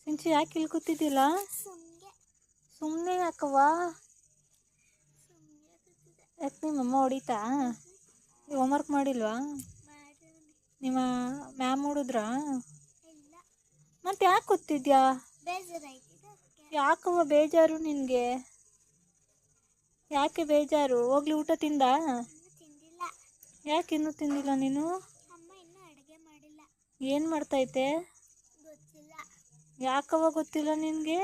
ಸಿಂಚು ಯಾಕೆ ಇಲ್ಲಿ ಕೂತಿದ್ದಿಲ್ಲ? ಸುಮ್ಮನೆ ಯಾಕವ್ವ? ಯಾಕೆ ನಿಮ್ಮಮ್ಮ ಹೊಡಿತಾ? ಹೋಮ್ವರ್ಕ್ ಮಾಡಿಲ್ವಾ? ನಿಮ್ಮ ಮ್ಯಾಮ್ ಹೊಡಿದ್ರಾ? ಮತ್ತೆ ಯಾಕೆ ಕೂತಿದ್ಯಾ? ಯಾಕವ್ವ ಬೇಜಾರು ನಿನಗೆ? ಯಾಕೆ ಬೇಜಾರು? ಹೋಗ್ಲಿ ಊಟ ತಿಂದ? ಯಾಕೆ ಇನ್ನೂ ತಿಂದಿಲ್ಲ ನೀನು? ಏನು ಮಾಡ್ತೈತೆ? ಯಾಕವ್ವ ಗೊತ್ತಿಲ್ಲ ನಿನಗೆ?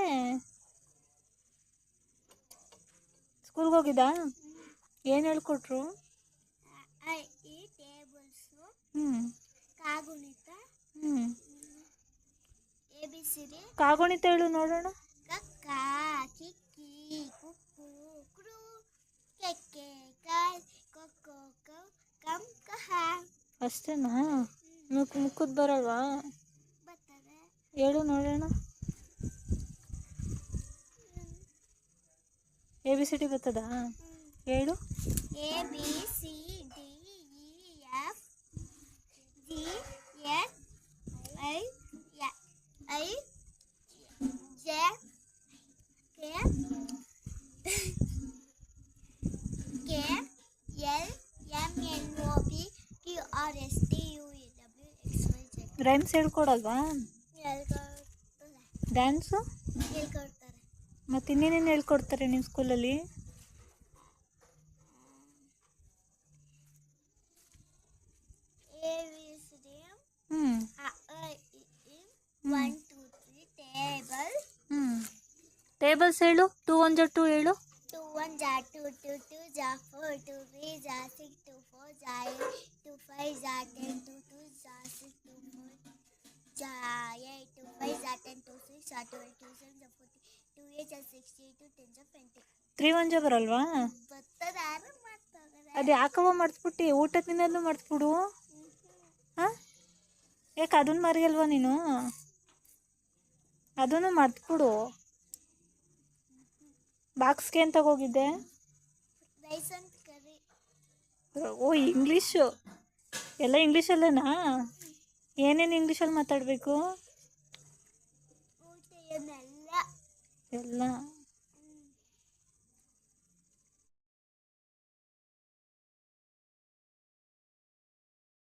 ಸ್ಕೂಲ್ಗೆ ಹೋಗಿದ್ದಾ? ಏನು ಹೇಳ್ಕೊಟ್ರು? ಹ್ಞೂ ಹ್ಞೂ ಕಾಗುಣಿತ ಹೇಳು ನೋಡೋಣ. ಅಷ್ಟೇನಾ? ಮುಕ್ಕುದ್ ಬರಲ್ವಾ? ಹೇಳು ನೋಡೋಣ. ABCD ಬರ್ತದಾ? ಹೇಳು. ರೈಮ್ಸ್ ಹೇಳ್ಕೊಡಲ್ವಾ? ಡ್ಯಾನ್ಸು ಮತ್ತು ಇನ್ನೇನೇನು ಹೇಳ್ಕೊಡ್ತಾರೆ ನಿಮ್ಮ ಸ್ಕೂಲಲ್ಲಿ? ಹ್ಞೂ ಟೇಬಲ್ಸ್ ಹೇಳು. 2 1 2 ಹೇಳು. 2 1 * 2 2 2 * 4 2 3 * 6 2 4 * 8 2 5 * 10 2 2 * 6 2 4 * 8 2 5 * 10 2 6 * 12 2 7 * 14 2 8 * 16 2 10 * 20. 3 1 ಬರಲ್ವಾ? ಅದು ಯಾಕವ್ವ ಮರ್ತ್ಬಿಟ್ಟು? ಊಟ ತಿನ್ನೋದು ಮರ್ತ್ಬಿಡು. ಹಾಂ, ಯಾಕೆ ಅದನ್ನು ಮರೆಯಲ್ವಾ ನೀನು? ಅದನ್ನು ಮರ್ತ್ಬಿಡು. ಬಾಕ್ಸ್ಗೆ ಏನು ತಗೋಗಿದ್ದೆ? ಓ, ಇಂಗ್ಲೀಷು ಎಲ್ಲ ಇಂಗ್ಲೀಷಲ್ಲೇನಾ? ಏನೇನು ಇಂಗ್ಲೀಷಲ್ಲಿ ಮಾತಾಡಬೇಕು? ಎಲ್ಲ